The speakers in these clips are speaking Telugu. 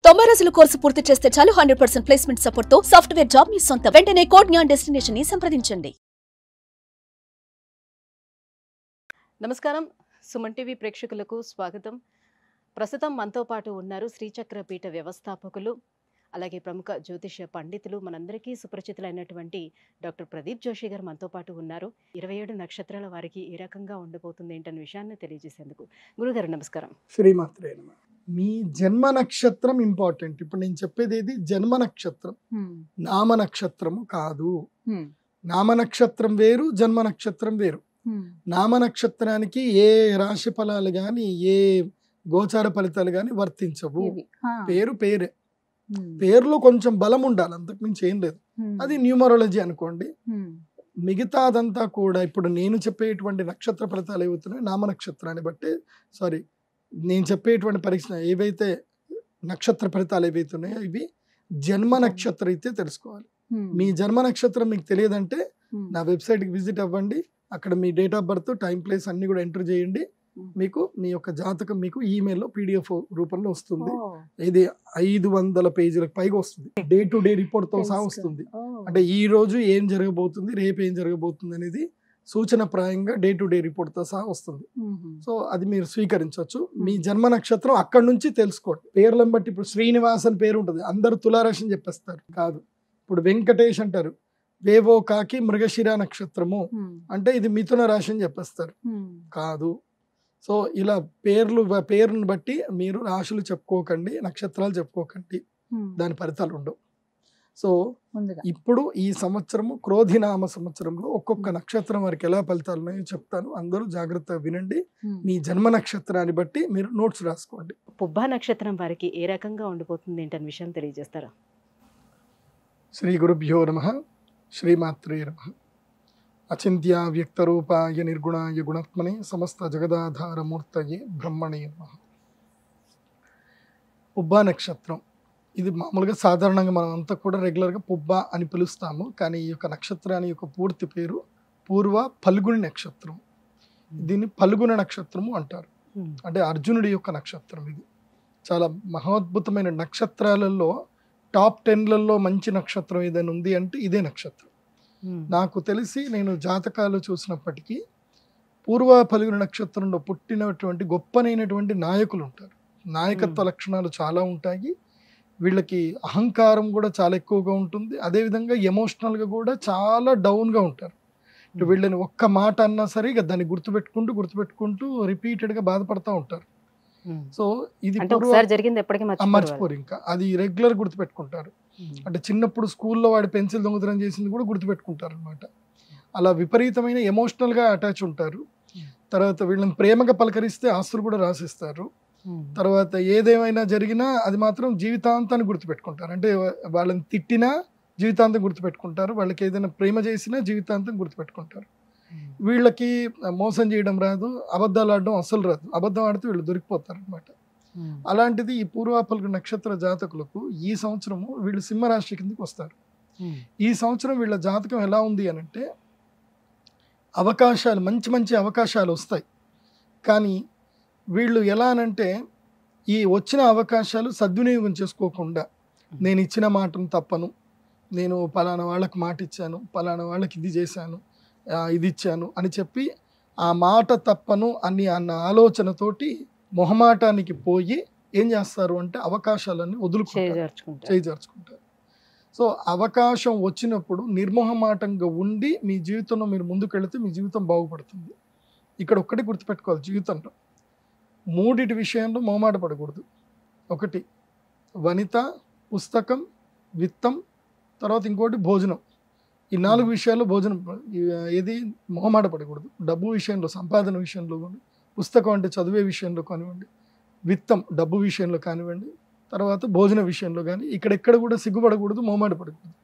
90 రోజుల కోర్సు పూర్తి చేస్తే చాలు 100% ప్లేస్మెంట్ సపోర్ట్ తో సాఫ్ట్వేర్ జాబ్ మీ సొంతం. వెంటనే కోడ్ జ్ఞాన్ డెస్టినేషన్ ని సంప్రదించండి. నమస్కారం, సుమన్ టీవీ ప్రేక్షకులకు స్వాగతం. ప్రస్తుతం మనతో పాటు ఉన్నారు శ్రీచక్ర పీఠ వ్యవస్థాపకులు, అలాగే ప్రముఖ జ్యోతిష్య పండితులు, మనందరికీ సుపరిచితులైనటువంటి డాక్టర్ ప్రదీప్ జోషి గారు మనతో పాటు ఉన్నారు. 27 నక్షత్రాల వారికి ఏ రకంగా ఉండబోతుంది ఏంటనే విషయాన్ని తెలియజేసేందుకు గురుగారు నమస్కారం. శ్రీమాత్రే నమః. మీ జన్మ నక్షత్రం ఇంపార్టెంట్. ఇప్పుడు నేను చెప్పేది ఏది జన్మ నక్షత్రం, నామ నక్షత్రము కాదు. నామ నక్షత్రం వేరు, జన్మ నక్షత్రం వేరు. నామ నక్షత్రానికి ఏ రాశి ఫలాలు గాని ఏ గోచార ఫలితాలు గాని వర్తించవు. పేరు పేరే, పేరులో కొంచెం బలం ఉండాలి, అంతకుమించి ఏం లేదు. అది న్యూమరాలజీ అనుకోండి. మిగతాదంతా కూడా ఇప్పుడు నేను చెప్పేటువంటి నక్షత్ర ఫలితాలు ఏవవుతున్నాయి నామ నక్షత్రాన్ని బట్టి, నేను చెప్పేటువంటి పరీక్ష ఏవైతే నక్షత్ర ఫలితాలు ఏవైతే ఉన్నాయో ఇవి జన్మ నక్షత్రం అయితే తెలుసుకోవాలి. మీ జన్మ నక్షత్రం మీకు తెలియదంటే నా వెబ్సైట్కి విజిట్ అవ్వండి. అక్కడ మీ date of birth, time, place అన్ని కూడా ఎంటర్ చేయండి. మీకు మీ యొక్క జాతకం మీకు ఈమెయిల్లో PDF రూపంలో వస్తుంది. ఇది 500 పేజీలకు పైగా వస్తుంది. డే టు డే రిపోర్ట్తో సహా వస్తుంది. అంటే ఈ రోజు ఏం జరగబోతుంది, రేపు ఏం జరగబోతుంది అనేది సూచన ప్రాయంగా డే టు డే రిపోర్ట్తో సహా వస్తుంది. సో అది మీరు స్వీకరించవచ్చు. మీ జన్మ నక్షత్రం అక్కడి నుంచి తెలుసుకోండి. పేర్లను బట్టి ఇప్పుడు శ్రీనివాస్ అని పేరు ఉంటుంది, అందరూ తులారాశి అని చెప్పేస్తారు. కాదు. ఇప్పుడు వెంకటేష్ అంటారు, వేవో కాకి మృగశిర నక్షత్రము అంటే ఇది మిథున రాశి అని చెప్పేస్తారు. కాదు. సో ఇలా పేరును బట్టి మీరు రాశులు చెప్పుకోకండి, నక్షత్రాలు చెప్పుకోకండి, దాని ఫలితాలు ఉండవు. సో ఇప్పుడు ఈ సంవత్సరము క్రోధినామ సంవత్సరంలో ఒక్కొక్క నక్షత్రం వారికి ఎలా ఫలితాలు ఉన్నాయో చెప్తాను. అందరూ జాగ్రత్తగా వినండి. మీ జన్మ నక్షత్రాన్ని బట్టి మీరు నోట్స్ రాసుకోండి. పుబ్బా నక్షత్రం వారికి ఏ రకంగా ఉండిపోతుంది ఏంటనే విషయం తెలియజేస్తారా? శ్రీ గురుభ్యో నమః. శ్రీమాత్రే నమః. అచింత్య వ్యక్తరూపాయ నిర్గుణాయ గుణాత్మనే సమస్త జగదాధారమూర్తయే బ్రహ్మణే నమః. పుబ్బా నక్షత్రం ఇది మామూలుగా సాధారణంగా మనం అంతా కూడా రెగ్యులర్గా పుబ్బా అని పిలుస్తాము. కానీ ఈ యొక్క నక్షత్రాన్ని యొక్క పూర్తి పేరు పూర్వ ఫల్గుని నక్షత్రం. దీన్ని ఫల్గుణ నక్షత్రము అంటారు. అంటే అర్జునుడి యొక్క నక్షత్రం. ఇది చాలా మహోద్భుతమైన నక్షత్రాలలో టాప్ 10లలో మంచి నక్షత్రం ఏదైనా ఉంది అంటే ఇదే నక్షత్రం. నాకు తెలిసి నేను జాతకాలు చూసినప్పటికీ పూర్వ ఫల్గుణ నక్షత్రంలో పుట్టినటువంటి గొప్పనైనటువంటి నాయకులు ఉంటారు. నాయకత్వ లక్షణాలు చాలా ఉంటాయి. వీళ్ళకి అహంకారం కూడా చాలా ఎక్కువగా ఉంటుంది. అదేవిధంగా ఎమోషనల్గా కూడా చాలా డౌన్గా ఉంటారు. వీళ్ళని ఒక్క మాట అన్నా సరే ఇక దాన్ని గుర్తుపెట్టుకుంటూ రిపీటెడ్గా బాధపడతా ఉంటారు. సో ఇది మర్చిపోరు, ఇంకా అది రెగ్యులర్ గుర్తుపెట్టుకుంటారు. అంటే చిన్నప్పుడు స్కూల్లో వాడి పెన్సిల్ దొంగతనం చేసింది కూడా గుర్తుపెట్టుకుంటారు అనమాట. అలా విపరీతమైన ఎమోషనల్గా అటాచ్ ఉంటారు. తర్వాత వీళ్ళని ప్రేమగా పలకరిస్తే ఆస్తులు కూడా రాసిస్తారు. తర్వాత ఏదేమైనా జరిగినా అది మాత్రం జీవితాంతాన్ని గుర్తుపెట్టుకుంటారు. అంటే వాళ్ళని తిట్టినా జీవితాంతం గుర్తుపెట్టుకుంటారు, వాళ్ళకి ఏదైనా ప్రేమ చేసినా జీవితాంతం గుర్తుపెట్టుకుంటారు. వీళ్ళకి మోసం చేయడం రాదు, అబద్ధాలు ఆడడం అస్సలు రాదు. అబద్ధం ఆడితే వీళ్ళు దొరికిపోతారు అనమాట. అలాంటిది ఈ పూర్వ ఫల్గుణ నక్షత్ర జాతకులకు ఈ సంవత్సరము వీళ్ళు సింహరాశి కిందకి వస్తారు. ఈ సంవత్సరం వీళ్ళ జాతకం ఎలా ఉంది అని అంటే అవకాశాలు, మంచి అవకాశాలు వస్తాయి. కానీ వీళ్ళు ఎలా అనంటే ఈ వచ్చిన అవకాశాలు సద్వినియోగం చేసుకోకుండా నేను ఇచ్చిన మాటను తప్పను, నేను పలానా వాళ్ళకి మాట ఇచ్చాను, పలానా వాళ్ళకి ఇది చేశాను, ఇది ఇచ్చాను అని చెప్పి ఆ మాట తప్పను అన్న ఆలోచనతోటి మొహమాటానికి పోయి ఏం చేస్తారు అంటే అవకాశాలన్నీ చేజార్చుకుంటారు. సో అవకాశం వచ్చినప్పుడు నిర్మోహమాటంగా ఉండి మీ జీవితంలో మీరు ముందుకెళ్తే మీ జీవితం బాగుపడుతుంది. ఇక్కడ ఒక్కటి గుర్తుపెట్టుకోవాలి, జీవితంలో 3 విషయంలో మొహమాట పడకూడదు. ఒకటి వనిత, పుస్తకం, విత్తం, తర్వాత ఇంకోటి భోజనం. ఈ 4 విషయాల్లో భోజనం ఏది మొహమాట పడకూడదు. డబ్బు విషయంలో, సంపాదన విషయంలో, పుస్తకం అంటే చదివే విషయంలో కానివ్వండి, విత్తం డబ్బు విషయంలో కానివ్వండి, తర్వాత భోజన విషయంలో కానీ ఇక్కడెక్కడ కూడా సిగ్గుపడకూడదు, మొహమాట పడకూడదు.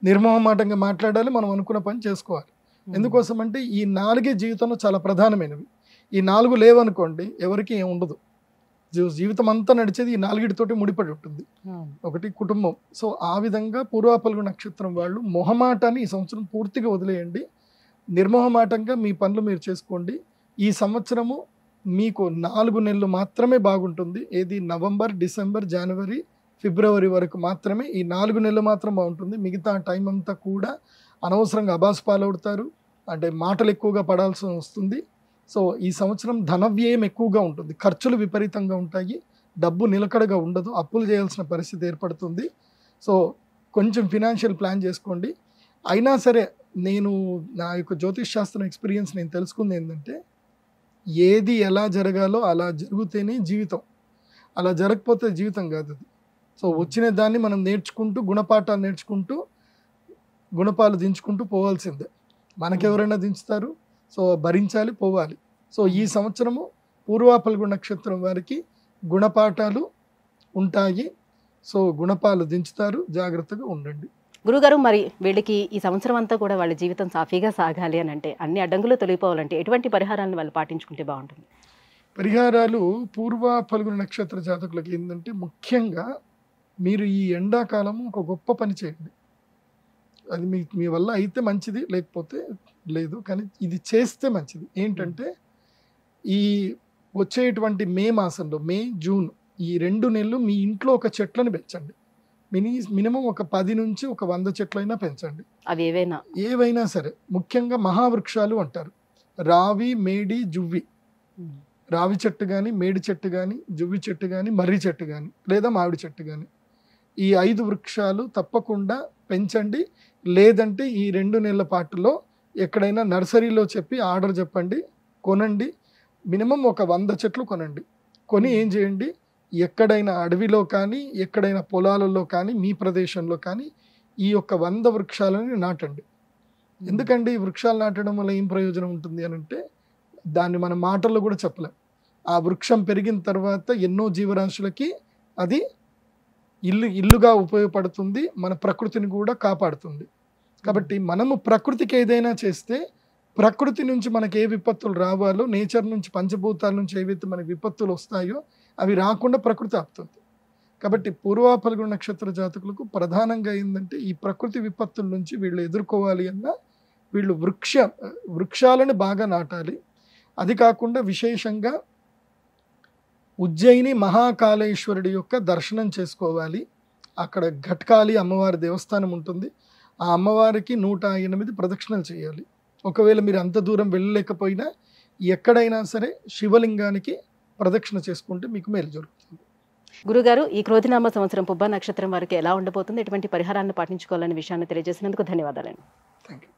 నిర్మోహమాటంగా మాట్లాడాలి, మనం అనుకున్న పని చేసుకోవాలి. ఎందుకోసం అంటే ఈ 4 జీవితంలో చాలా ప్రధానమైనవి. ఈ 4 లేవనుకోండి ఎవరికి ఏం ఉండదు. జీవితం అంతా నడిచేది ఈ 4తోటి ముడిపడి ఉంటుంది. ఒకటి కుటుంబం. సో ఆ విధంగా పూర్వ ఫల్గుణ నక్షత్రం వాళ్ళు మొహమాటాన్ని ఈ సంవత్సరం పూర్తిగా వదిలేయండి. నిర్మోహమాటంగా మీ పనులు మీరు చేసుకోండి. ఈ సంవత్సరము మీకు 4 నెలలు మాత్రమే బాగుంటుంది. ఏది నవంబర్, డిసెంబర్, జనవరి, ఫిబ్రవరి వరకు మాత్రమే. ఈ 4 నెలలు మాత్రం బాగుంటుంది. మిగతా టైం అంతా కూడా అనవసరంగా అబాస్ పాలవుతారు, అంటే మాటలు ఎక్కువగా పడాల్సి వస్తుంది. సో ఈ సంవత్సరం ధన వ్యయం ఎక్కువగా ఉంటుంది, ఖర్చులు విపరీతంగా ఉంటాయి, డబ్బు నిలకడగా ఉండదు, అప్పులు చేయాల్సిన పరిస్థితి ఏర్పడుతుంది. సో కొంచెం ఫినాన్షియల్ ప్లాన్ చేసుకోండి. అయినా సరే నేను నా యొక్క జ్యోతిష్ శాస్త్రం ఎక్స్పీరియన్స్ నేను తెలుసుకుంది ఏంటంటే, ఏది ఎలా జరగాలో అలా జరిగితేనే జీవితం, అలా జరగకపోతే జీవితం కాదు అది. సో వచ్చిన దాన్ని మనం నేర్చుకుంటూ, గుణపాఠాలు నేర్చుకుంటూ, గుణపాలు దించుకుంటూ పోవాల్సిందే. మనకెవరైనా దించుతారు, సో భరించాలి, పోవాలి. సో ఈ సంవత్సరము పూర్వ ఫల్గుణ నక్షత్రం వారికి గుణపాఠాలు ఉంటాయి. సో గుణపాలు దించుతారు, జాగ్రత్తగా ఉండండి. గురుగారు, మరి వీళ్ళకి ఈ సంవత్సరం అంతా కూడా వాళ్ళ జీవితం సాఫీగా సాగాలి అని అంటే, అన్ని అడ్డంకులు తొలగిపోవాలంటే ఎటువంటి పరిహారాలను వాళ్ళు పాటించుకుంటే బాగుంటుంది? పరిహారాలు పూర్వ ఫల్గుణ నక్షత్ర జాతకులకు ఏంటంటే, ముఖ్యంగా మీరు ఈ ఎండాకాలము ఒక గొప్ప పని చేయండి. అది మీ వల్ల అయితే మంచిది, లేకపోతే లేదు, కానీ ఇది చేస్తే మంచిది. ఏంటంటే ఈ వచ్చేటువంటి మే మాసంలో, మే జూన్ ఈ 2 నెలలు మీ ఇంట్లో ఒక చెట్లను పెంచండి. మినిమం ఒక 10 నుంచి ఒక 100 చెట్లైనా పెంచండి. అవి ఏవైనా సరే. ముఖ్యంగా మహావృక్షాలు అంటారు, రావి, మేడి, జువ్వి. రావి చెట్టు కానీ, మేడి చెట్టు కానీ, జువ్వి చెట్టు కానీ, మర్రి చెట్టు కానీ, లేదా మామిడి చెట్టు కానీ, ఈ 5 వృక్షాలు తప్పకుండా పెంచండి. లేదంటే ఈ 2 నెలల పాటులో ఎక్కడైనా నర్సరీలో చెప్పి ఆర్డర్ చెప్పండి, కొనండి. మినిమం ఒక 100 చెట్లు కొనండి. కొని ఏం చేయండి, ఎక్కడైనా అడవిలో కానీ, ఎక్కడైనా పొలాలలో కానీ, మీ ప్రదేశంలో కానీ ఈ యొక్క 100 వృక్షాలని నాటండి. ఎందుకండి ఈ వృక్షాలు నాటడం వల్ల ఏం ప్రయోజనం ఉంటుంది అని అంటే, దాన్ని మన మాటల్లో కూడా చెప్పలేం. ఆ వృక్షం పెరిగిన తర్వాత ఎన్నో జీవరాశులకి అది ఇల్లుగా ఉపయోగపడుతుంది, మన ప్రకృతిని కూడా కాపాడుతుంది. కాబట్టి మనము ప్రకృతికి ఏదైనా చేస్తే, ప్రకృతి నుంచి మనకి ఏ విపత్తులు రావాలో, నేచర్ నుంచి, పంచభూతాల నుంచి ఏవైతే మనకి విపత్తులు వస్తాయో అవి రాకుండా ప్రకృతి ఆపుతుంది. కాబట్టి పూర్వ ఫల్గుణ నక్షత్ర జాతకులకు ప్రధానంగా ఏంటంటే, ఈ ప్రకృతి విపత్తుల నుంచి వీళ్ళు ఎదుర్కోవాలి అన్న వీళ్ళు వృక్షాలను బాగా నాటాలి. అది కాకుండా విశేషంగా ఉజ్జయిని మహాకాళేశ్వరుడి యొక్క దర్శనం చేసుకోవాలి. అక్కడ ఘట్కాళి అమ్మవారి దేవస్థానం ఉంటుంది. ఆ అమ్మవారికి 108 ప్రదక్షిణలు చేయాలి. ఒకవేళ మీరు అంత దూరం వెళ్ళలేకపోయినా ఎక్కడైనా సరే శివలింగానికి ప్రదక్షిణ చేసుకుంటే మీకు మేలు జరుగుతుంది. గురుగారు, ఈ క్రోధినామ సంవత్సరం పుబ్బ నక్షత్రం వారికి ఎలా ఉండబోతుంది, ఎటువంటి పరిహారాన్ని పాటించుకోవాలనే విషయాన్ని తెలియజేసినందుకు ధన్యవాదాలండి. Thank you.